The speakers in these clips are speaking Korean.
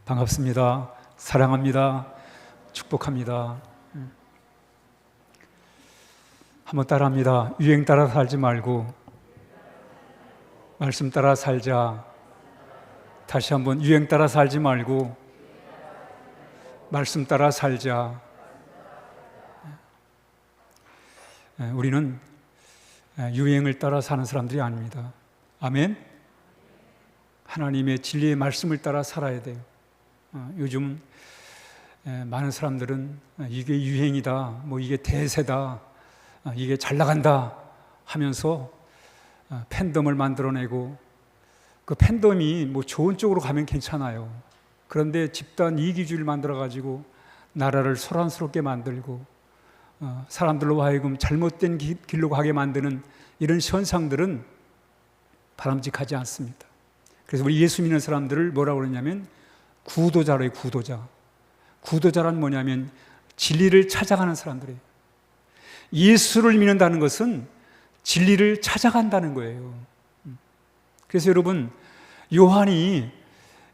반갑습니다. 사랑합니다. 축복합니다. 한번 따라합니다. 유행 따라 살지 말고 말씀 따라 살자. 다시 한번 유행 따라 살지 말고 말씀 따라 살자. 우리는 유행을 따라 사는 사람들이 아닙니다. 아멘. 하나님의 진리의 말씀을 따라 살아야 돼요. 요즘 많은 사람들은 이게 유행이다, 이게 대세다, 이게 잘 나간다 하면서 팬덤을 만들어내고, 그 팬덤이 좋은 쪽으로 가면 괜찮아요. 그런데 집단 이기주의를 만들어가지고 나라를 소란스럽게 만들고 사람들로 하여금 잘못된 길로 가게 만드는 이런 현상들은 바람직하지 않습니다. 그래서 우리 예수 믿는 사람들을 뭐라고 그러냐면 구도자로 해요. 구도자란 뭐냐면 진리를 찾아가는 사람들이에요. 예수를 믿는다는 것은 진리를 찾아간다는 거예요. 그래서 여러분, 요한이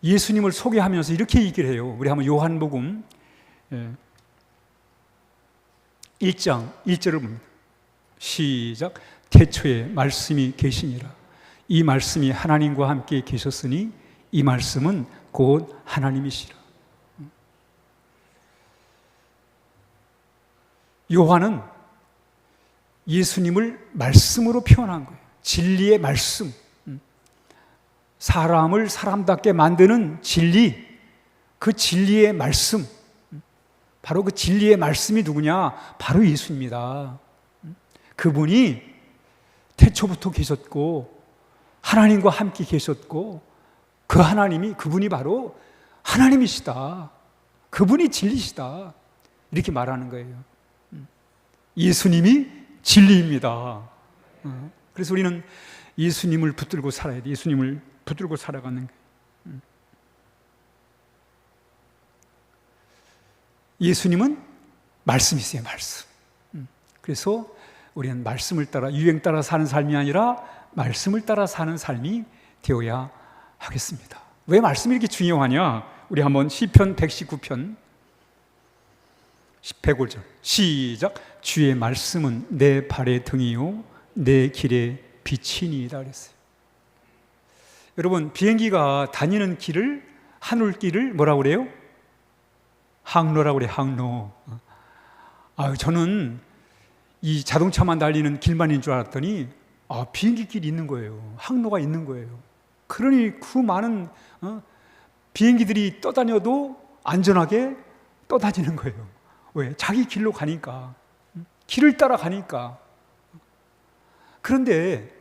예수님을 소개하면서 이렇게 얘기를 해요. 우리 한번 요한복음 1장 1절을 봅니다. 시작. 태초에 말씀이 계시니라. 이 말씀이 하나님과 함께 계셨으니 이 말씀은 곧 하나님이시라. 요한은 예수님을 말씀으로 표현한 거예요. 진리의 말씀, 사람을 사람답게 만드는 진리, 그 진리의 말씀, 바로 그 진리의 말씀이 누구냐? 바로 예수입니다. 그분이 태초부터 계셨고 하나님과 함께 계셨고, 그 하나님이, 그분이 바로 하나님이시다, 그분이 진리시다, 이렇게 말하는 거예요. 예수님이 진리입니다. 그래서 우리는 예수님을 붙들고 살아야 돼. 예수님을 붙들고 살아가는 거예요. 예수님은 말씀이세요, 말씀. 그래서 우리는 말씀을 따라, 유행 따라 사는 삶이 아니라 말씀을 따라 사는 삶이 되어야 하겠습니다. 왜 말씀이 이렇게 중요하냐? 우리 한번 시편 119편 105절 시작. 주의 말씀은 내 발의 등이요 내 길의 빛이니이다 그랬어요. 여러분, 비행기가 다니는 길을, 하늘길을 뭐라고 그래요? 항로라고 그래요. 항로. 저는 이 자동차만 달리는 길만인 줄 알았더니 비행기 길이 있는 거예요. 항로가 있는 거예요. 그러니 그 많은 비행기들이 떠다녀도 안전하게 떠다니는 거예요. 왜? 자기 길로 가니까, 길을 따라 가니까. 그런데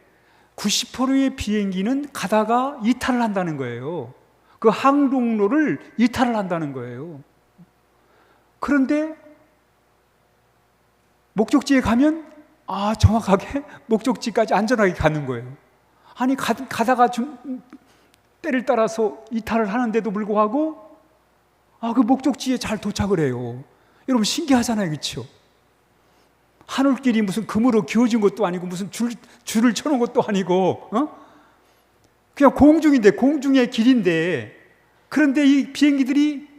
90%의 비행기는 가다가 이탈을 한다는 거예요. 그 항공로를 이탈을 한다는 거예요. 그런데 목적지에 가면 정확하게 목적지까지 안전하게 가는 거예요. 아니, 가다가 좀 때를 따라서 이탈을 하는데도 불구하고 그 목적지에 잘 도착을 해요. 여러분, 신기하잖아요, 그렇죠? 하늘길이 무슨 금으로 기워진 것도 아니고 무슨 줄을 쳐놓은 것도 아니고 그냥 공중인데, 공중의 길인데, 그런데 이 비행기들이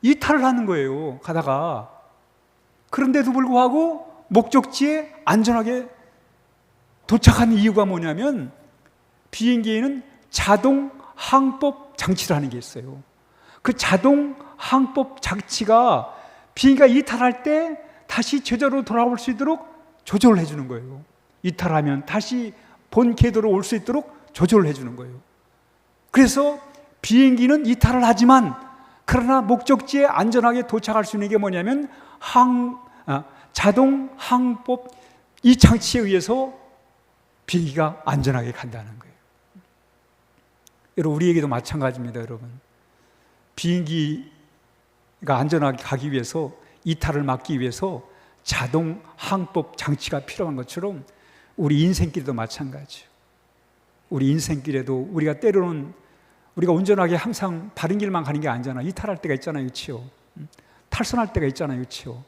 이탈을 하는 거예요, 가다가. 그런데도 불구하고 목적지에 안전하게 도착한 이유가 뭐냐면, 비행기에는 자동 항법 장치라는 게 있어요. 그 자동 항법 장치가 비행기가 이탈할 때 다시 제자로 돌아올 수 있도록 조절을 해주는 거예요. 이탈하면 다시 본 궤도로 올 수 있도록 조절을 해주는 거예요. 그래서 비행기는 이탈을 하지만, 그러나 목적지에 안전하게 도착할 수 있는 게 뭐냐면 자동 항법, 이 장치에 의해서 비행기가 안전하게 간다는 거예요. 여러분, 우리에게도 마찬가지입니다. 여러분, 비행기가 안전하게 가기 위해서, 이탈을 막기 위해서 자동 항법 장치가 필요한 것처럼 우리 인생길도 마찬가지예요. 우리 인생길에도 우리가 때로는, 우리가 운전하게 항상 바른 길만 가는 게 아니잖아요. 이탈할 때가 있잖아요, 그렇죠? 탈선할 때가 있잖아요, 그렇죠?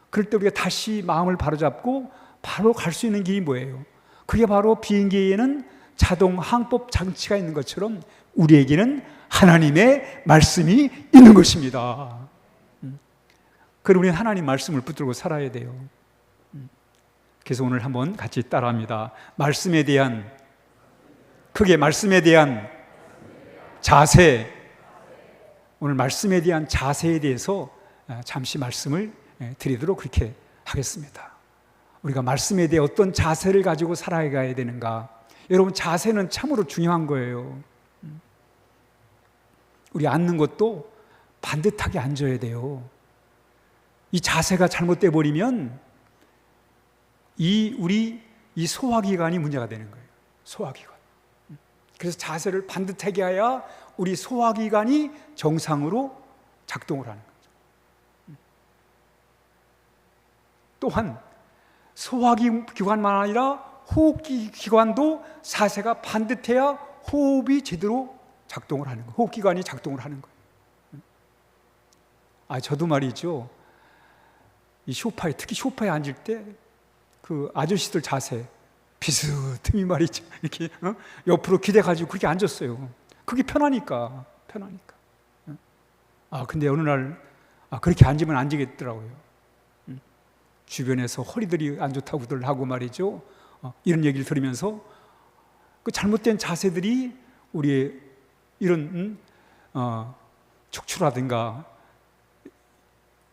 그럴 때 우리가 다시 마음을 바로잡고 바로 갈 수 있는 길이 뭐예요? 그게 바로 비행기에는 자동 항법 장치가 있는 것처럼 우리에게는 하나님의 말씀이 있는 것입니다. 그럼 우리는 하나님 말씀을 붙들고 살아야 돼요. 그래서 오늘 한번 같이 따라합니다. 말씀에 대한, 크게 말씀에 대한 자세. 오늘 말씀에 대한 자세에 대해서 잠시 말씀을 드리도록 그렇게 하겠습니다. 우리가 말씀에 대해 어떤 자세를 가지고 살아가야 되는가? 여러분, 자세는 참으로 중요한 거예요. 우리 앉는 것도 반듯하게 앉아야 돼요. 이 자세가 잘못돼 버리면 우리 소화기관이 문제가 되는 거예요. 소화기관. 그래서 자세를 반듯하게 해야 우리 소화기관이 정상으로 작동을 하는 거죠. 또한 소화기관만 아니라 호흡기관도 자세가 반듯해야 호흡이 제대로 작동을 하는 거예요. 호흡기관이 작동을 하는 거예요. 저도 말이죠. 이 소파에, 특히 소파에 앉을 때 그 아저씨들 자세 비스듬히 말이죠. 이렇게 옆으로 기대가지고 그렇게 앉았어요. 그게 편하니까. 근데 어느 날 그렇게 앉으면 안 되겠더라고요. 주변에서 허리들이 안 좋다고들 하고 말이죠. 이런 얘기를 들으면서 그 잘못된 자세들이 우리의 이런 척추라든가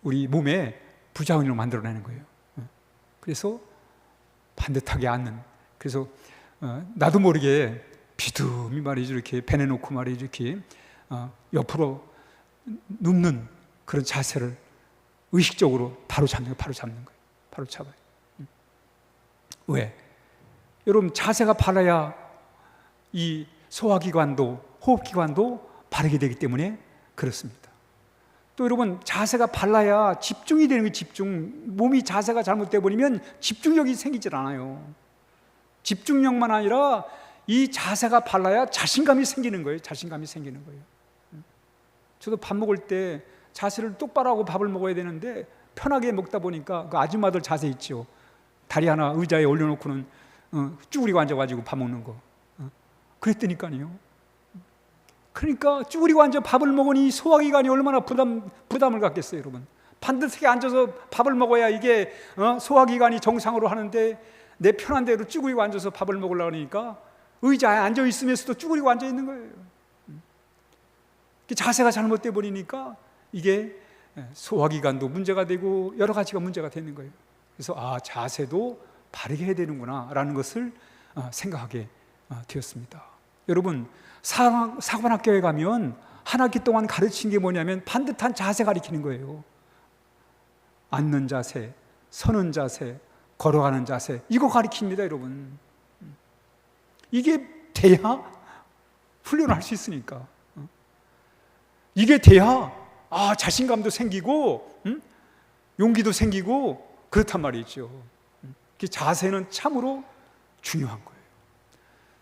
우리 몸에 부작용을 만들어내는 거예요. 그래서 반듯하게 앉는, 그래서 나도 모르게 비듬히 말이죠, 이렇게 배내놓고 말이죠, 이렇게 옆으로 눕는 그런 자세를 의식적으로 바로 잡는 거예요. 바로 잡아요. 왜? 여러분, 자세가 바라야 이 소화기관도 호흡기관도 바르게 되기 때문에 그렇습니다. 또 여러분, 자세가 발라야 집중이 되는 거예요. 집중. 몸이 자세가 잘못되어 버리면 집중력이 생기질 않아요. 집중력만 아니라 이 자세가 발라야 자신감이 생기는 거예요. 저도 밥 먹을 때 자세를 똑바로 하고 밥을 먹어야 되는데 편하게 먹다 보니까 그 아줌마들 자세 있죠. 다리 하나 의자에 올려놓고는 쭈그리고 앉아가지고 밥 먹는 거. 그랬더니까요. 그러니까 쭈그리고 앉아 밥을 먹으니 소화기관이 얼마나 부담을 갖겠어요, 여러분. 반듯하게 앉아서 밥을 먹어야 이게 소화기관이 정상으로 하는데 내 편한 대로 쭈그리고 앉아서 밥을 먹으려고 하니까 의자에 앉아 있으면서도 쭈그리고 앉아 있는 거예요. 자세가 잘못돼 버리니까 이게 소화기관도 문제가 되고 여러 가지가 문제가 되는 거예요. 그래서 자세도 바르게 해야 되는구나 라는 것을 생각하게 되었습니다. 여러분, 사관학교에 가면 한 학기 동안 가르친 게 뭐냐면 반듯한 자세 가르치는 거예요. 앉는 자세, 서는 자세, 걸어가는 자세, 이거 가르칩니다, 여러분. 이게 돼야 훈련을 할 수 있으니까. 이게 돼야 자신감도 생기고 용기도 생기고 그렇단 말이죠. 자세는 참으로 중요한 거예요.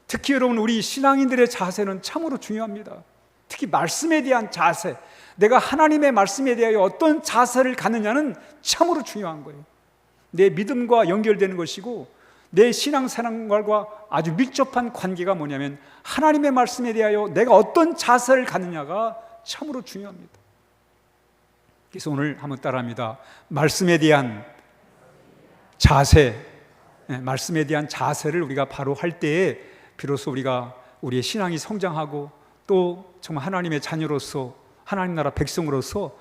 특히 여러분, 우리 신앙인들의 자세는 참으로 중요합니다. 특히 말씀에 대한 자세, 내가 하나님의 말씀에 대하여 어떤 자세를 갖느냐는 참으로 중요한 거예요. 내 믿음과 연결되는 것이고 내 신앙생활과 아주 밀접한 관계가 뭐냐면 하나님의 말씀에 대하여 내가 어떤 자세를 갖느냐가 참으로 중요합니다. 그래서 오늘 한번 따라합니다. 말씀에 대한 자세, 말씀에 대한 자세를 우리가 바로 할 때에 비로소 우리의 신앙이 성장하고 또 정말 하나님의 자녀로서 하나님 나라 백성으로서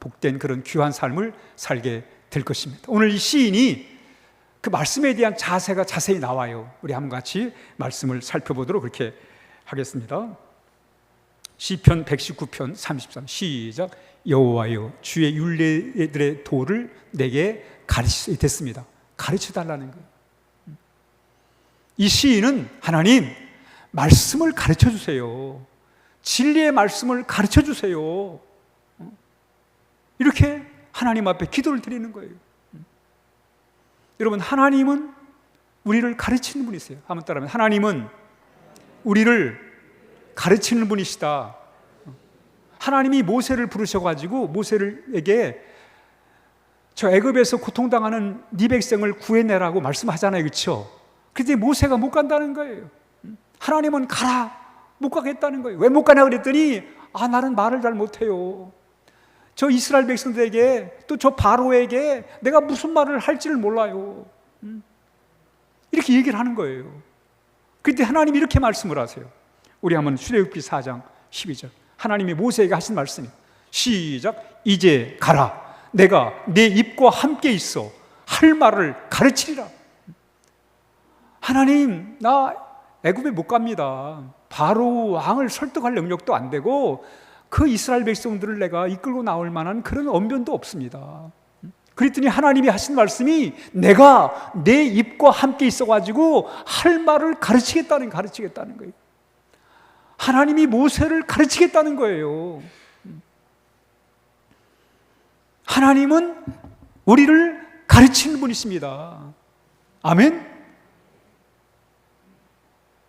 복된 그런 귀한 삶을 살게 될 것입니다. 오늘 이 시인이 그 말씀에 대한 자세가 자세히 나와요. 우리 한번 같이 말씀을 살펴보도록 그렇게 하겠습니다. 시편 119편 33 시작. 여호와여, 주의 율례들의 도를 내게 가르치소서. 됐습니다. 가르쳐 달라는 거예요. 이 시인은 하나님 말씀을 가르쳐 주세요. 진리의 말씀을 가르쳐 주세요. 이렇게 하나님 앞에 기도를 드리는 거예요. 여러분, 하나님은 우리를 가르치는 분이세요. 한번 따라하면 하나님은 우리를 가르치는 분이시다. 하나님이 모세를 부르셔가지고 모세에게 저 애굽에서 고통당하는 네 백성을 구해내라고 말씀하잖아요. 그렇죠? 그런데 모세가 못 간다는 거예요. 하나님은 가라, 못 가겠다는 거예요. 왜 못 가냐 그랬더니 나는 말을 잘 못해요. 저 이스라엘 백성들에게 또 저 바로에게 내가 무슨 말을 할지를 몰라요. 이렇게 얘기를 하는 거예요. 그때 하나님이 이렇게 말씀을 하세요. 우리 한번 출애굽기 4장 12절 하나님이 모세에게 하신 말씀이 시작. 이제 가라. 내가 내 입과 함께 있어 할 말을 가르치리라. 하나님, 나 애굽에 못 갑니다. 바로 왕을 설득할 능력도 안 되고 그 이스라엘 백성들을 내가 이끌고 나올 만한 그런 언변도 없습니다. 그랬더니 하나님이 하신 말씀이 내가 내 입과 함께 있어가지고 할 말을 가르치겠다는 거예요. 하나님이 모세를 가르치겠다는 거예요. 하나님은 우리를 가르치는 분이십니다. 아멘.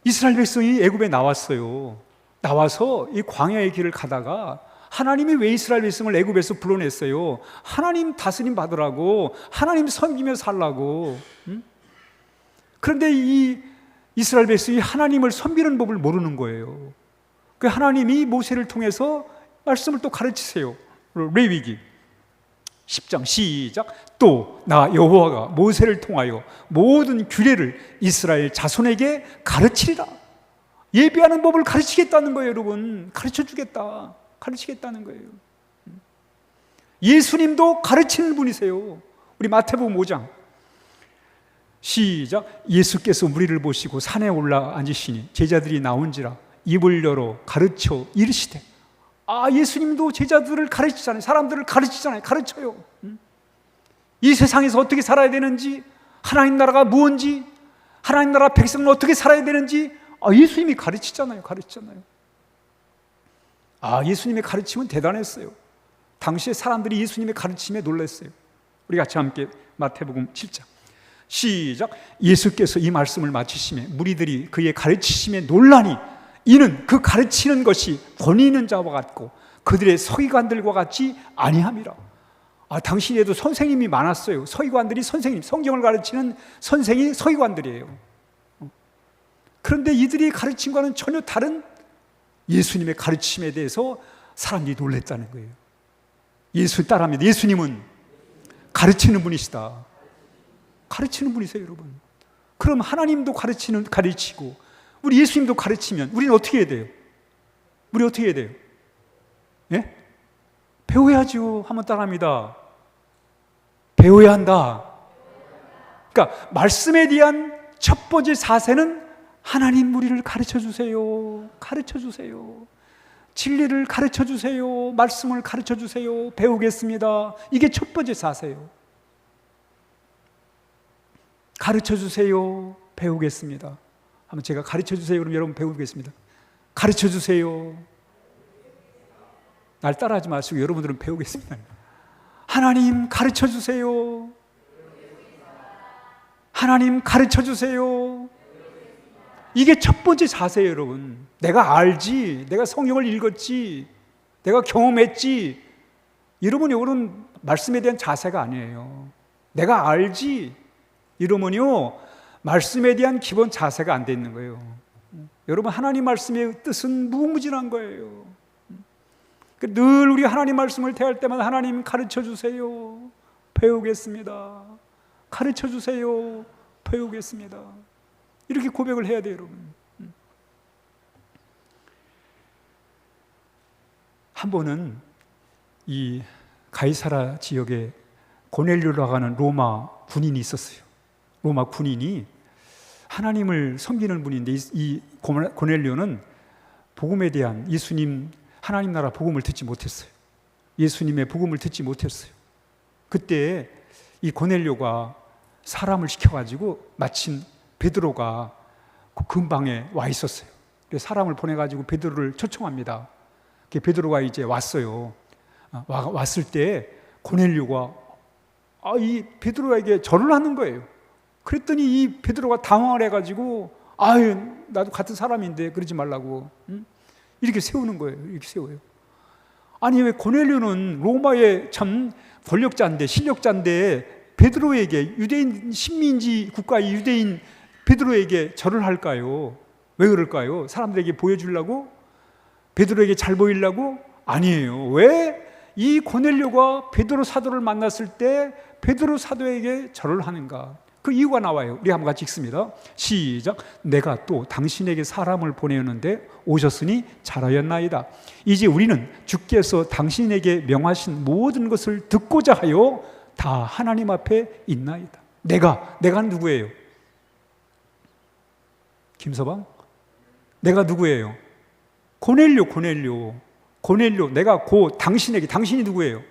이스라엘 백성이 애굽에 나왔어요. 나와서 이 광야의 길을 가다가 하나님이 왜 이스라엘 백성을 애굽에서 불러냈어요? 하나님 다스림 받으라고, 하나님 섬기며 살라고. 그런데 이 이스라엘 백성이 하나님을 섬기는 법을 모르는 거예요. 그 하나님이 모세를 통해서 말씀을 또 가르치세요. 레위기 10장 시작. 또 나 여호와가 모세를 통하여 모든 규례를 이스라엘 자손에게 가르치리라. 예배하는 법을 가르치겠다는 거예요, 여러분. 가르쳐주겠다. 가르치겠다는 거예요. 예수님도 가르치는 분이세요. 우리 마태복음 5장 시작. 예수께서 무리를 보시고 산에 올라 앉으시니 제자들이 나온지라 입을 열어 가르쳐 이르시되. 예수님도 제자들을 가르치잖아요. 사람들을 가르치잖아요. 가르쳐요. 이 세상에서 어떻게 살아야 되는지, 하나님 나라가 무엇인지, 하나님 나라 백성은 어떻게 살아야 되는지 예수님이 가르치잖아요. 예수님의 가르침은 대단했어요. 당시에 사람들이 예수님의 가르침에 놀랐어요. 우리 같이 함께 마태복음 7장 시작. 예수께서 이 말씀을 마치시매 무리들이 그의 가르치심에 놀라니 이는 그 가르치는 것이 권위 있는 자와 같고 그들의 서기관들과 같이 아니함이라. 당시에도 선생님이 많았어요. 서기관들이 선생님, 성경을 가르치는 선생이 서기관들이에요. 그런데 이들이 가르친 것과는 전혀 다른 예수님의 가르침에 대해서 사람들이 놀랬다는 거예요. 예수 따라합니다. 예수님은 가르치는 분이시다. 가르치는 분이세요, 여러분. 그럼 하나님도 가르치고 우리 예수님도 가르치면 우리는 어떻게 해야 돼요? 우리 어떻게 해야 돼요? 예? 배워야죠. 한번 따라합니다. 배워야 한다. 그러니까 말씀에 대한 첫 번째 자세는 하나님 우리를 가르쳐주세요. 가르쳐주세요. 진리를 가르쳐주세요. 말씀을 가르쳐주세요. 배우겠습니다. 이게 첫 번째 자세예요. 가르쳐주세요. 배우겠습니다. 한번 제가 가르쳐주세요. 그럼 여러분 배우겠습니다. 가르쳐주세요. 날 따라하지 마시고 여러분들은 배우겠습니다. 하나님 가르쳐주세요. 하나님 가르쳐주세요. 이게 첫 번째 자세예요, 여러분. 내가 알지, 내가 성경을 읽었지, 내가 경험했지, 이러면 말씀에 대한 자세가 아니에요. 내가 알지, 이러면요 말씀에 대한 기본 자세가 안 돼 있는 거예요. 여러분, 하나님 말씀의 뜻은 무궁무진한 거예요. 늘 우리 하나님 말씀을 대할 때마다 하나님 가르쳐주세요. 배우겠습니다. 가르쳐주세요. 배우겠습니다. 이렇게 고백을 해야 돼요, 여러분. 한 번은 이 가이사라 지역에 고넬료라고 하는 로마 군인이 있었어요. 로마 군인이 하나님을 섬기는 분인데 이 고넬료는 복음에 대한 예수님 하나님 나라 복음을 듣지 못했어요. 예수님의 복음을 듣지 못했어요. 그때 이 고넬료가 사람을 시켜가지고 마침 베드로가 그 근방에 와 있었어요. 그래서 사람을 보내가지고 베드로를 초청합니다. 베드로가 이제 왔어요. 왔을 때 고넬료가 이 베드로에게 절을 하는 거예요. 그랬더니 이 베드로가 당황을 해가지고 나도 같은 사람인데 그러지 말라고 이렇게 세우는 거예요. 이렇게 세워요. 아니 왜 고넬료는 로마의 참 권력자인데 실력자인데 베드로에게 유대인 식민지 국가의 유대인 베드로에게 절을 할까요? 왜 그럴까요? 사람들에게 보여주려고? 베드로에게 잘 보이려고? 아니에요. 왜? 이 고넬료가 베드로 사도를 만났을 때 베드로 사도에게 절을 하는가? 그 이유가 나와요. 우리 한번 같이 읽습니다. 시작. 내가 또 당신에게 사람을 보내었는데 오셨으니 잘하였나이다. 이제 우리는 주께서 당신에게 명하신 모든 것을 듣고자 하여 다 하나님 앞에 있나이다. 내가 누구예요? 김서방? 내가 누구예요? 고넬료. 내가 당신에게, 당신이 누구예요?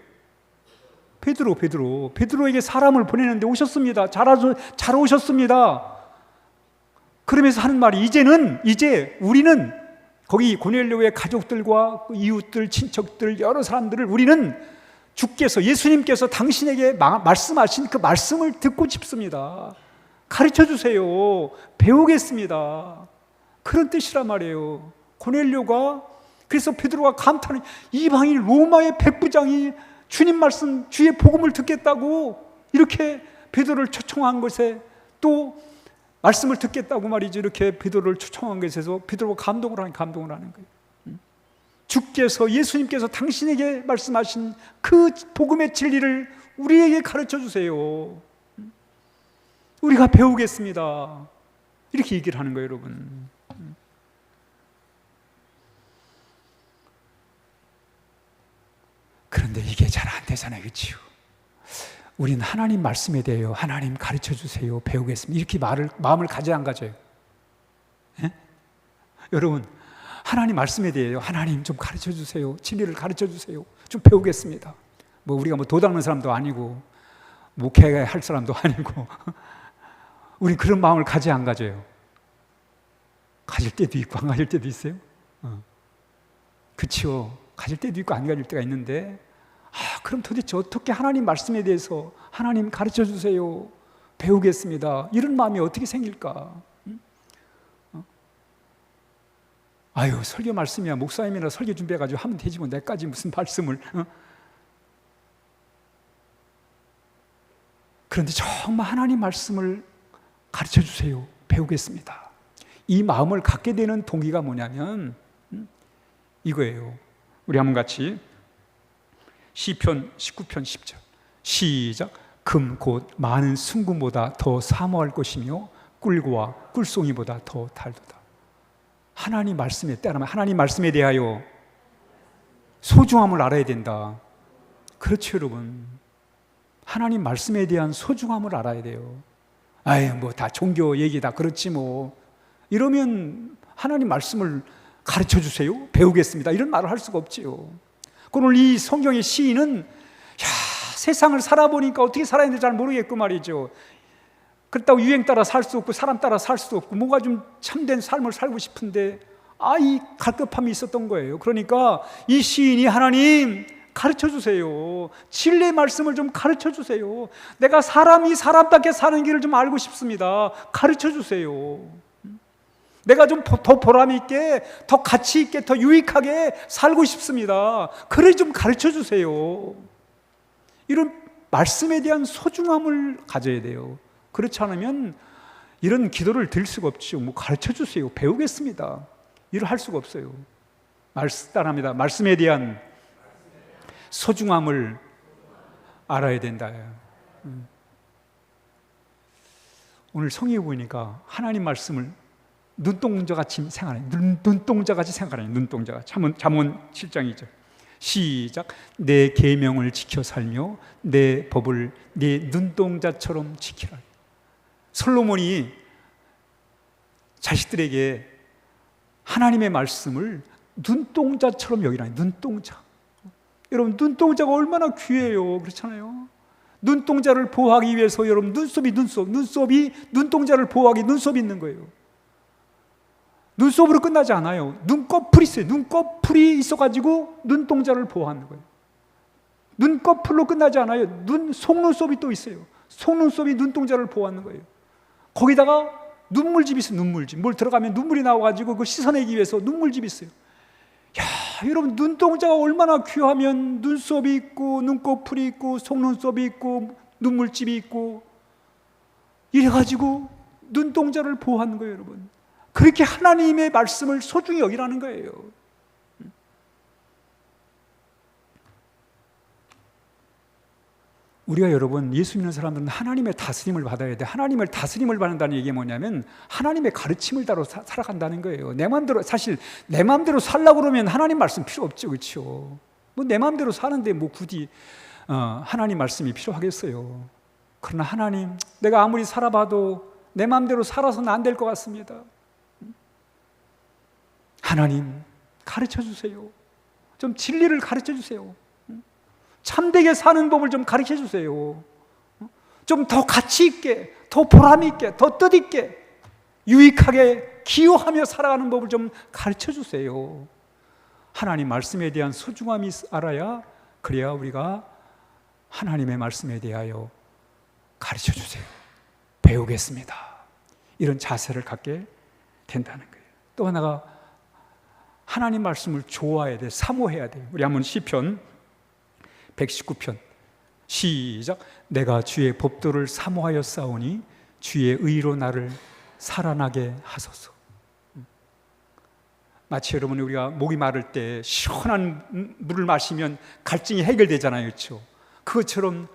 베드로에게 사람을 보내는데 오셨습니다. 잘 오셨습니다. 그러면서 하는 말이 이제 우리는 거기 고넬료의 가족들과 이웃들, 친척들, 여러 사람들을 우리는 주께서, 예수님께서 당신에게 말씀하신 그 말씀을 듣고 싶습니다. 가르쳐 주세요. 배우겠습니다. 그런 뜻이란 말이에요. 고넬료가, 그래서 베드로가 감탄을, 이방인 로마의 백부장이 주님 말씀, 주의 복음을 듣겠다고 이렇게 베드로를 초청한 것에, 또 말씀을 듣겠다고 말이죠. 이렇게 베드로를 초청한 것에서 베드로가 감동을 하는 거예요. 주께서, 예수님께서 당신에게 말씀하신 그 복음의 진리를 우리에게 가르쳐 주세요. 우리가 배우겠습니다. 이렇게 얘기를 하는 거예요, 여러분. 그런데 이게 잘 안 되잖아요, 그렇죠? 우리는 하나님 말씀에 대하여 하나님 가르쳐 주세요, 배우겠습니다, 이렇게 마음을 가져야 안 가져요? 예? 여러분, 하나님 말씀에 대하여 하나님 좀 가르쳐 주세요, 진리를 가르쳐 주세요, 좀 배우겠습니다. 우리가 도 닦는 사람도 아니고 목회할 사람도 아니고 우리 그런 마음을 가져야 안 가져요? 가질 때도 있고 안 가질 때도 있어요. 그렇죠. 가질 때도 있고 안 가질 때가 있는데, 그럼 도대체 어떻게 하나님 말씀에 대해서 하나님 가르쳐 주세요, 배우겠습니다, 이런 마음이 어떻게 생길까? 설교 말씀이야, 목사님이나 설교 준비해가지고 하면 되지 뭐, 내까지 무슨 말씀을. 그런데 정말 하나님 말씀을 가르쳐 주세요, 배우겠습니다, 이 마음을 갖게 되는 동기가 뭐냐면 이거예요. 우리 한번 같이 시편 19편 10절 시작. 금 곧 많은 순금보다 더 사모할 것이며 꿀과 꿀송이보다 더 달도다. 하나님 말씀에, 따르면 하나님 말씀에 대하여 소중함을 알아야 된다. 그렇죠, 여러분. 하나님 말씀에 대한 소중함을 알아야 돼요. 다 종교 얘기다, 그렇지 뭐, 이러면 하나님 말씀을 가르쳐 주세요, 배우겠습니다, 이런 말을 할 수가 없지요. 오늘 이 성경의 시인은 세상을 살아보니까 어떻게 살아야 되는지 잘 모르겠고 말이죠. 그렇다고 유행 따라 살 수 없고 사람 따라 살 수도 없고 뭔가 좀 참된 삶을 살고 싶은데 이 갈급함이 있었던 거예요. 그러니까 이 시인이 하나님 가르쳐 주세요, 진리의 말씀을 좀 가르쳐 주세요, 내가 사람이 사람답게 사는 길을 좀 알고 싶습니다, 가르쳐 주세요, 내가 좀 더 보람 있게, 더 가치 있게, 더 유익하게 살고 싶습니다, 그래 좀 가르쳐 주세요. 이런 말씀에 대한 소중함을 가져야 돼요. 그렇지 않으면 이런 기도를 드릴 수가 없죠. 가르쳐 주세요, 배우겠습니다, 이를 할 수가 없어요. 따라합니다. 말씀에 대한 소중함을 알아야 된다. 오늘 성경에 보니까 하나님 말씀을 눈동자같이 생각하네. 눈동자같이 생각하네. 눈동자같이. 잠언 7장이죠. 시작. 내 계명을 지켜 살며 내 법을 네 눈동자처럼 지키라. 솔로몬이 자식들에게 하나님의 말씀을 눈동자처럼 여기라. 눈동자. 여러분, 눈동자가 얼마나 귀해요. 그렇잖아요. 눈동자를 보호하기 위해서 여러분, 눈썹이 눈동자를 보호하기 눈썹이 있는 거예요. 눈썹으로 끝나지 않아요. 눈꺼풀이 있어요. 눈꺼풀이 있어가지고 눈동자를 보호하는 거예요. 눈꺼풀로 끝나지 않아요. 속눈썹이 또 있어요. 속눈썹이 눈동자를 보호하는 거예요. 거기다가 눈물집이 있어요. 눈물집. 뭘 들어가면 눈물이 나와가지고 그걸 씻어내기 위해서 눈물집이 있어요. 여러분, 눈동자가 얼마나 귀하면 눈썹이 있고 눈꺼풀이 있고 속눈썹이 있고 눈물집이 있고 이래가지고 눈동자를 보호하는 거예요, 여러분. 그렇게 하나님의 말씀을 소중히 여기라는 거예요. 우리가 여러분 예수 믿는 사람들은 하나님의 다스림을 받아야 돼. 하나님을 다스림을 받는다는 얘기가 뭐냐면 하나님의 가르침을 따라 살아간다는 거예요. 내 마음대로, 사실 내 마음대로 살려고 그러면 하나님 말씀 필요 없죠, 그렇죠? 뭐 내 마음대로 사는데 뭐 굳이 하나님 말씀이 필요하겠어요. 그러나 하나님, 내가 아무리 살아봐도 내 마음대로 살아서는 안 될 것 같습니다. 하나님 가르쳐 주세요. 좀 진리를 가르쳐 주세요. 참되게 사는 법을 좀 가르쳐 주세요. 좀 더 가치 있게, 더 보람 있게, 더 뜻 있게, 유익하게 기여하며 살아가는 법을 좀 가르쳐 주세요. 하나님 말씀에 대한 소중함이 알아야, 그래야 우리가 하나님의 말씀에 대하여 가르쳐 주세요. 배우겠습니다. 이런 자세를 갖게 된다는 거예요. 또 하나가 하나님 말씀을 좋아해야 돼, 사모해야 돼요. 우리 한번 시편 119편 시작. 내가 주의 법도를 사모하여 싸우니 주의 의로 나를 살아나게 하소서. 마치 여러분 우리가 목이 마를 때 시원한 물을 마시면 갈증이 해결되잖아요, 그렇죠? 그것처럼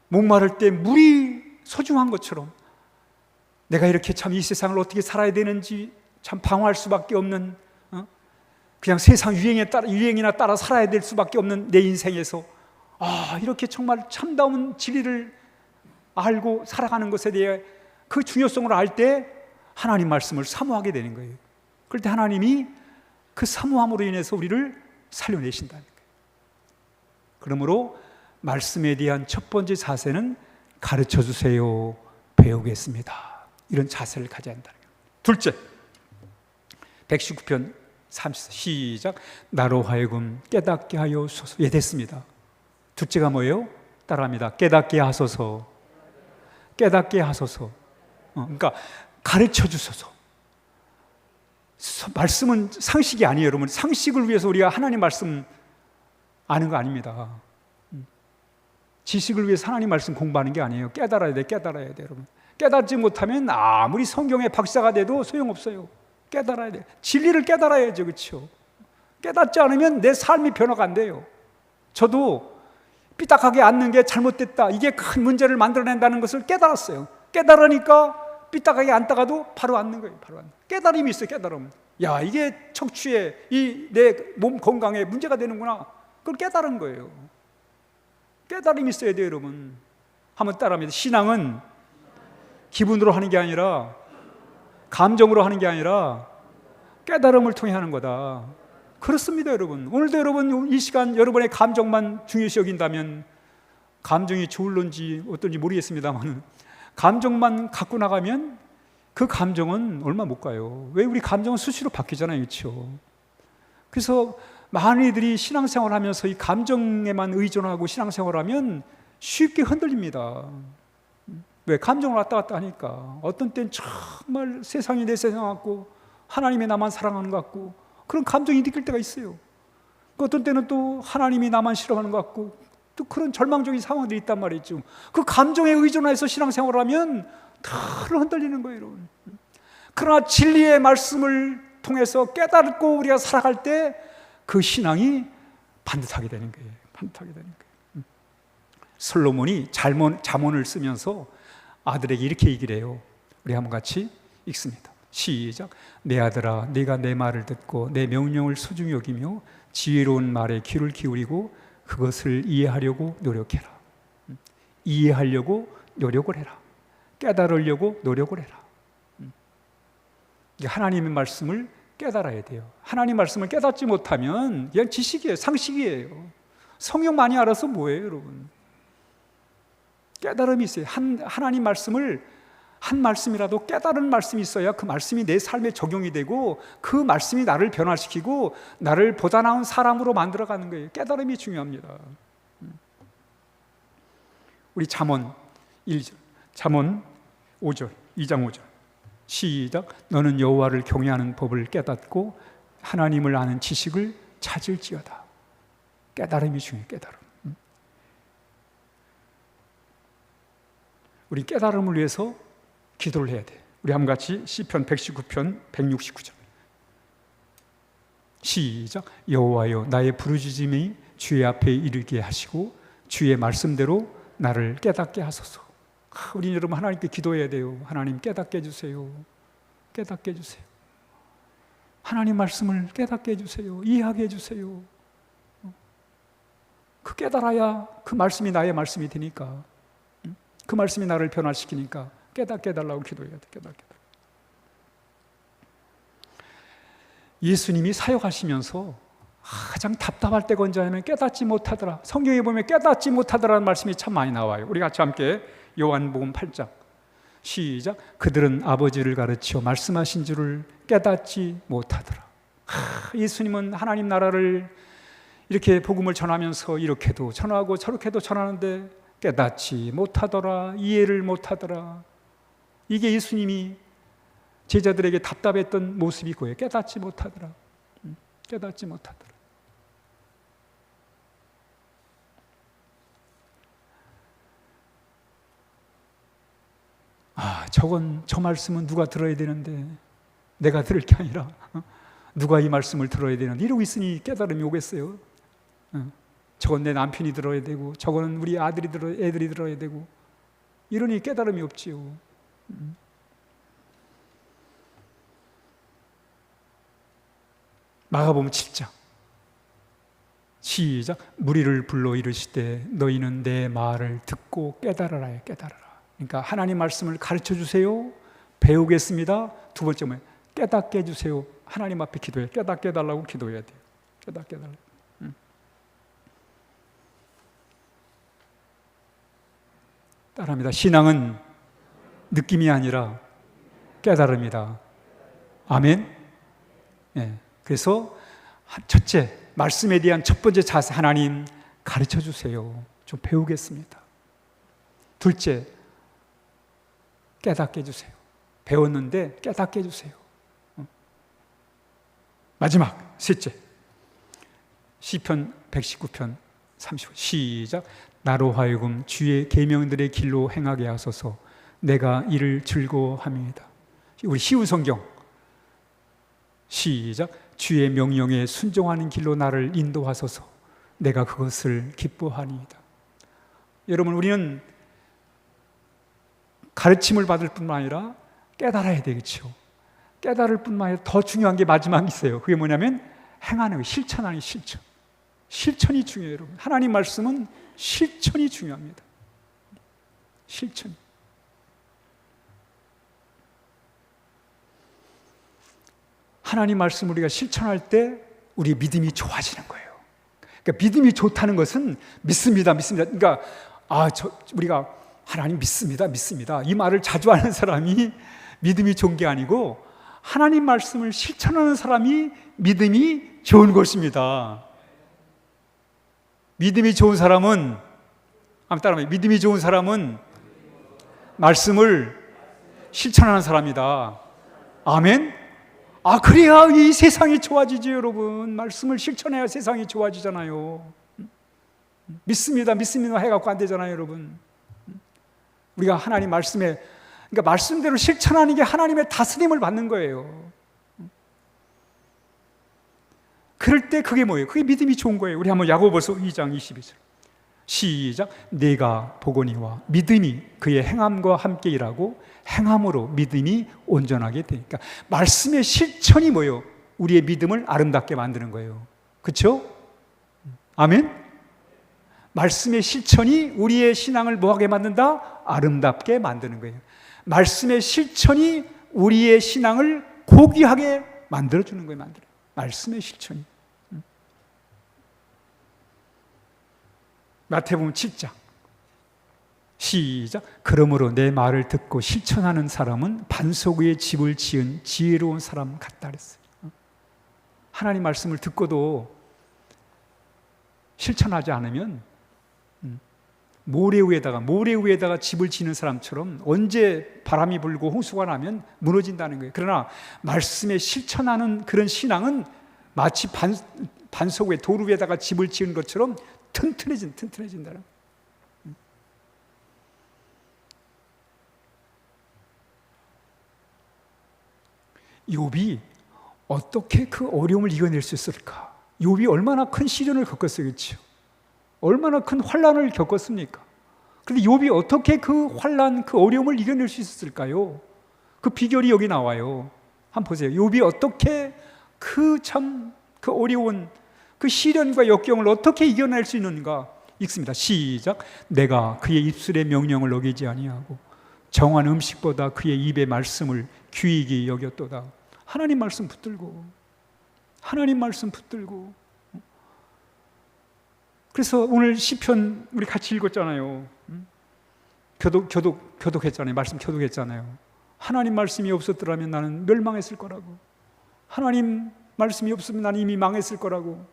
목마를 때 물이 소중한 것처럼 내가 이렇게 참 이 세상을 어떻게 살아야 되는지 참 방황할 수밖에 없는, 그냥 세상 유행이나 따라 살아야 될 수밖에 없는 내 인생에서 이렇게 정말 참다운 진리를 알고 살아가는 것에 대해 그 중요성을 알 때 하나님 말씀을 사모하게 되는 거예요. 그럴 때 하나님이 그 사모함으로 인해서 우리를 살려내신다는 거예요. 그러므로 말씀에 대한 첫 번째 자세는 가르쳐 주세요, 배우겠습니다. 이런 자세를 가져야 한다는 거예요. 둘째, 119편 30 시작. 나로 하여금 깨닫게 하여 주소서. 예, 됐습니다. 둘째가 뭐예요? 따라합니다. 깨닫게 하소서. 깨닫게 하소서. 그러니까 가르쳐 주소서. 말씀은 상식이 아니에요, 여러분. 상식을 위해서 우리가 하나님 말씀 아는 거 아닙니다. 지식을 위해서 하나님 말씀 공부하는 게 아니에요. 깨달아야 돼, 깨달아야 돼, 여러분. 깨닫지 못하면 아무리 성경의 박사가 돼도 소용없어요. 깨달아야 돼. 진리를 깨달아야죠, 그렇죠? 깨닫지 않으면 내 삶이 변화가 안 돼요. 저도 삐딱하게 앉는 게 잘못됐다, 이게 큰 문제를 만들어낸다는 것을 깨달았어요. 깨달으니까 삐딱하게 앉다가도 바로 앉는 거예요. 바로 앉는. 깨달음이 있어요. 깨달음. 야, 이게 척추에, 이 내 몸 건강에 문제가 되는구나. 그걸 깨달은 거예요. 깨달음이 있어야 돼요, 여러분. 한번 따라합니다. 신앙은 기분으로 하는 게 아니라, 감정으로 하는 게 아니라 깨달음을 통해 하는 거다. 그렇습니다, 여러분. 오늘도 여러분 이 시간 여러분의 감정만 중요시 여긴다면, 감정이 좋을런지 어떤지 모르겠습니다만 감정만 갖고 나가면 그 감정은 얼마 못 가요. 왜? 우리 감정은 수시로 바뀌잖아요, 그렇죠? 그래서 많은 이들이 신앙생활을 하면서 이 감정에만 의존하고 신앙생활을 하면 쉽게 흔들립니다. 왜? 감정을 왔다 갔다 하니까. 어떤 때는 정말 세상이 내 세상 같고 하나님이 나만 사랑하는 것 같고 그런 감정이 느낄 때가 있어요. 어떤 때는 또 하나님이 나만 싫어하는 것 같고 또 그런 절망적인 상황들이 있단 말이죠. 그 감정에 의존해서 신앙생활을 하면 다 흔들리는 거예요, 여러분. 그러나 진리의 말씀을 통해서 깨닫고 우리가 살아갈 때 그 신앙이 반듯하게 되는 거예요. 반듯하게 되는 거예요. 솔로몬이 잠언을 쓰면서 아들에게 이렇게 얘기를 해요. 우리 한번 같이 읽습니다. 시작. 내 아들아, 네가 내 말을 듣고 내 명령을 소중히 여기며 지혜로운 말에 귀를 기울이고 그것을 이해하려고 노력해라. 이해하려고 노력을 해라. 깨달으려고 노력을 해라. 하나님의 말씀을 깨달아야 돼요. 하나님 말씀을 깨닫지 못하면 그냥 지식이에요. 상식이에요. 성경 많이 알아서 뭐예요, 여러분? 깨달음이 있어요. 하나님 말씀을 한 말씀이라도 깨달은 말씀이 있어야 그 말씀이 내 삶에 적용이 되고 그 말씀이 나를 변화시키고 나를 보다 나은 사람으로 만들어가는 거예요. 깨달음이 중요합니다. 우리 잠언 1절, 잠언 5절, 2장 5절 시작. 너는 여호와를 경외하는 법을 깨닫고 하나님을 아는 지식을 찾을지어다. 깨달음이 중요해요. 깨달음. 우리 깨달음을 위해서 기도를 해야 돼. 우리 한번 같이 시편 119편 169절 시작. 여호와여 나의 부르짖음이 주의 앞에 이르게 하시고 주의 말씀대로 나를 깨닫게 하소서. 우리 여러분 하나님께 기도해야 돼요. 하나님 깨닫게 해주세요. 깨닫게 해주세요. 하나님 말씀을 깨닫게 해주세요. 이해하게 해주세요. 그 깨달아야 그 말씀이 나의 말씀이 되니까, 그 말씀이 나를 변화시키니까 깨닫게 해달라고 기도해야 돼. 깨닫게 해달라고. 예수님이 사역하시면서 가장 답답할 때가 언제 하면 깨닫지 못하더라. 성경에 보면 깨닫지 못하더라는 말씀이 참 많이 나와요. 우리 같이 함께 요한복음 8장 시작. 그들은 아버지를 가르치어 말씀하신 줄을 깨닫지 못하더라. 예수님은 하나님 나라를 이렇게 복음을 전하면서 이렇게도 전하고 저렇게도 전하는데 깨닫지 못하더라. 이해를 못하더라. 이게 예수님이 제자들에게 답답했던 모습이 그거예요. 깨닫지 못하더라. 깨닫지 못하더라. 저 말씀은 누가 들어야 되는데 내가 들을 게 아니라 누가 이 말씀을 들어야 되는데 이러고 있으니 깨달음이 오겠어요. 저건 내 남편이 들어야 되고 저거는 우리 애들이 들어야 되고 이러니 깨달음이 없지요. 마가복음 7장 시작. 무리를 불러 이르시되 너희는 내 말을 듣고 깨달아라. 깨달아라. 그러니까 하나님 말씀을 가르쳐 주세요. 배우겠습니다. 두 번째 뭐예요? 깨닫게 해주세요. 하나님 앞에 기도해. 깨닫게 해달라고 기도해야 돼요. 깨닫게 해달라고. 따라합니다. 신앙은 느낌이 아니라 깨달음이다. 아멘. 예. 그래서 첫째, 말씀에 대한 첫 번째 자세, 하나님 가르쳐 주세요. 좀 배우겠습니다. 둘째, 깨닫게 해주세요. 배웠는데 깨닫게 해주세요. 마지막, 셋째, 시편 119편 35 시작. 나로 하여금 주의 계명들의 길로 행하게 하소서. 내가 이를 즐거워함이다. 우리 쉬운 성경 시작. 주의 명령에 순종하는 길로 나를 인도하소서. 내가 그것을 기뻐하니이다. 여러분, 우리는 가르침을 받을 뿐만 아니라 깨달아야 되겠죠. 깨달을 뿐만 아니라 더 중요한 게 마지막에 있어요. 그게 뭐냐면 행하는 거, 실천하는 실천. 실천이 중요해요, 여러분. 하나님 말씀은 실천이 중요합니다. 실천. 하나님 말씀 우리가 실천할 때 우리 믿음이 좋아지는 거예요. 그러니까 믿음이 좋다는 것은 믿습니다. 그러니까 우리가 하나님 믿습니다. 이 말을 자주 하는 사람이 믿음이 좋은 게 아니고 하나님 말씀을 실천하는 사람이 믿음이 좋은 것입니다. 믿음이 좋은 사람은 믿음이 좋은 사람은 말씀을 실천하는 사람이다. 아멘. 그래야 이 세상이 좋아지지, 여러분. 말씀을 실천해야 세상이 좋아지잖아요. 믿습니다 해갖고 안 되잖아요, 여러분. 우리가 하나님 말씀에, 그러니까 말씀대로 실천하는 게 하나님의 다스림을 받는 거예요. 그럴 때 그게 뭐예요? 그게 믿음이 좋은 거예요. 우리 한번 야고보서 2장 22절 시작. 내가 보거니와 믿음이 그의 행함과 함께 일하고 행함으로 믿음이 온전하게 되니까 말씀의 실천이 뭐예요? 우리의 믿음을 아름답게 만드는 거예요. 그렇죠? 아멘? 말씀의 실천이 우리의 신앙을 뭐하게 만든다? 아름답게 만드는 거예요. 말씀의 실천이 우리의 신앙을 고귀하게 만들어주는 거예요. 말씀의 실천이. 마태복음 7장 시작. 그러므로 내 말을 듣고 실천하는 사람은 반석 위에 집을 지은 지혜로운 사람 같다 그랬어요. 하나님 말씀을 듣고도 실천하지 않으면 모래 위에다가 집을 지는 사람처럼 언제 바람이 불고 홍수가 나면 무너진다는 거예요. 그러나 말씀에 실천하는 그런 신앙은 마치 반석 위에 도루 위에다가 집을 지은 것처럼 튼튼해진다는 거예요. 욥이 어떻게 그 어려움을 이겨낼 수 있을까? 욥이 얼마나 큰 시련을 겪었어요, 그렇죠? 얼마나 큰 환난을 겪었습니까? 그런데 욥이 어떻게 그 환난, 그 어려움을 이겨낼 수 있었을까요? 그 비결이 여기 나와요. 한번 보세요. 욥이 어떻게 그 어려운 그 시련과 역경을 어떻게 이겨낼 수 있는가? 읽습니다. 시작. 내가 그의 입술의 명령을 어기지 아니하고 정한 음식보다 그의 입의 말씀을 귀히 여겼도다. 하나님 말씀 붙들고, 하나님 말씀 붙들고. 그래서 오늘 시편 우리 같이 읽었잖아요. 교독했잖아요. 말씀 교독했잖아요. 하나님 말씀이 없었더라면 나는 멸망했을 거라고. 하나님 말씀이 없으면 나는 이미 망했을 거라고.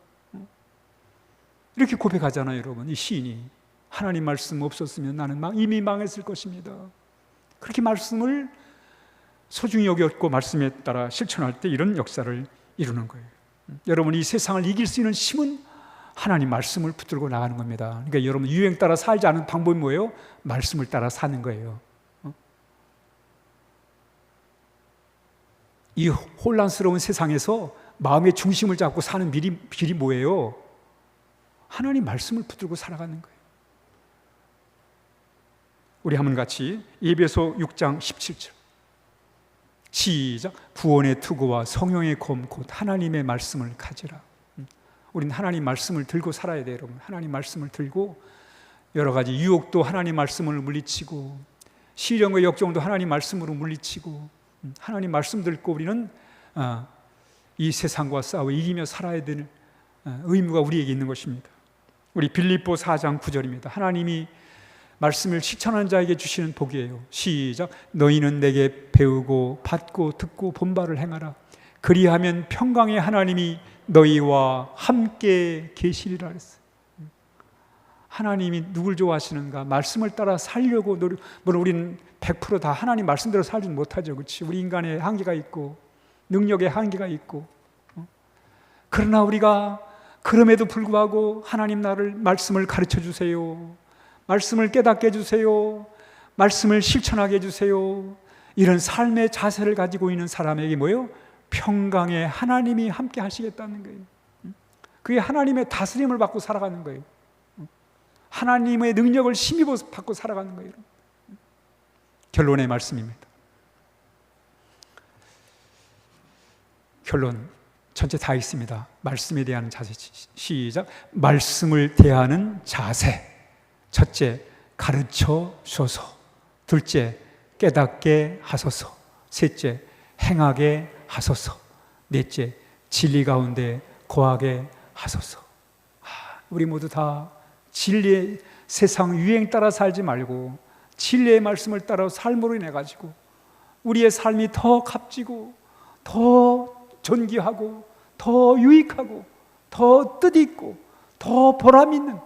이렇게 고백하잖아요, 여러분. 이 시인이 하나님 말씀 없었으면 나는 이미 망했을 것입니다. 그렇게 말씀을 소중히 여겼고 말씀에 따라 실천할 때 이런 역사를 이루는 거예요. 여러분, 이 세상을 이길 수 있는 힘은 하나님 말씀을 붙들고 나가는 겁니다. 그러니까 여러분, 유행 따라 살지 않은 방법이 뭐예요? 말씀을 따라 사는 거예요. 이 혼란스러운 세상에서 마음의 중심을 잡고 사는 길이 뭐예요? 하나님 말씀을 붙들고 살아가는 거예요. 우리 한번 같이 에베소 6장 17절 시작. 구원의 투구와 성령의 검 곧 하나님의 말씀을 가지라. 우리는 하나님 말씀을 들고 살아야 돼요, 여러분. 하나님 말씀을 들고 여러 가지 유혹도 하나님 말씀을 물리치고 시련과 역정도 하나님 말씀으로 물리치고 하나님 말씀 듣고 우리는 이 세상과 싸워 이기며 살아야 되는 의무가 우리에게 있는 것입니다. 우리 빌립보 4장 9절입니다. 하나님이 말씀을 실천하는 자에게 주시는 복이에요. 시작. 너희는 내게 배우고 받고 듣고 본 바를 행하라. 그리하면 평강의 하나님이 너희와 함께 계시리라 했어요. 하나님이 누굴 좋아하시는가? 말씀을 따라 살려고 물론 우리는 100% 다 하나님 말씀대로 살지 못하죠, 그렇지? 우리 인간의 한계가 있고 능력의 한계가 있고. 그러나 우리가 그럼에도 불구하고 하나님 나를 말씀을 가르쳐 주세요. 말씀을 깨닫게 해주세요. 말씀을 실천하게 해주세요. 이런 삶의 자세를 가지고 있는 사람에게 뭐예요? 평강의 하나님이 함께 하시겠다는 거예요. 그게 하나님의 다스림을 받고 살아가는 거예요. 하나님의 능력을 힘입어 받고 살아가는 거예요. 결론의 말씀입니다. 결론 전체 다 있습니다. 말씀에 대한 자세. 시작. 말씀을 대하는 자세. 첫째, 가르쳐 주소서. 둘째, 깨닫게 하소서. 셋째, 행하게 하소서. 넷째, 진리 가운데 거하게 하소서. 우리 모두 다 진리의 세상 유행 따라 살지 말고 진리의 말씀을 따라 삶으로 인해 가지고 우리의 삶이 더 값지고 더 존귀하고 더 유익하고 더 뜻있고 더 보람있는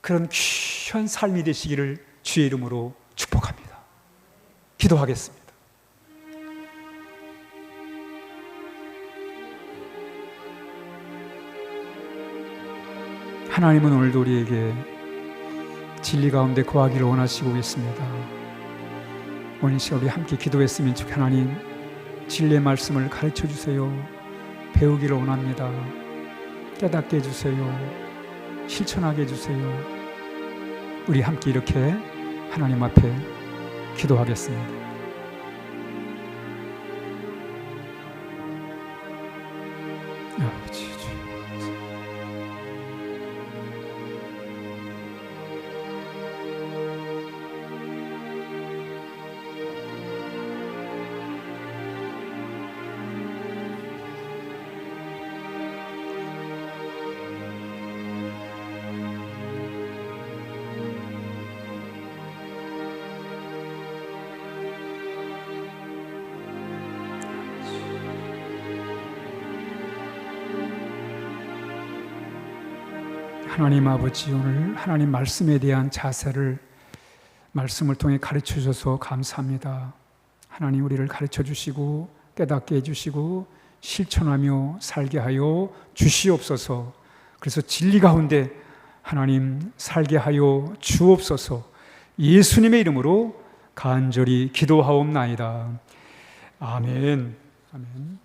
그런 귀한 삶이 되시기를 주의 이름으로 축복합니다. 기도하겠습니다. 하나님은 오늘도 우리에게 진리 가운데 거하기를 원하시고 계십니다. 오늘 시간 우리 함께 기도했으면 좋겠습니다. 하나님, 진리의 말씀을 가르쳐 주세요. 배우기를 원합니다. 깨닫게 해주세요. 실천하게 해주세요. 우리 함께 이렇게 하나님 앞에 기도하겠습니다. 아버지 주 하나님 아버지, 오늘 하나님 말씀에 대한 자세를 말씀을 통해 가르쳐 주셔서 감사합니다. 하나님, 우리를 가르쳐 주시고 깨닫게 해주시고 실천하며 살게 하여 주시옵소서. 그래서 진리 가운데 하나님 살게 하여 주옵소서. 예수님의 이름으로 간절히 기도하옵나이다. 아멘. 아멘.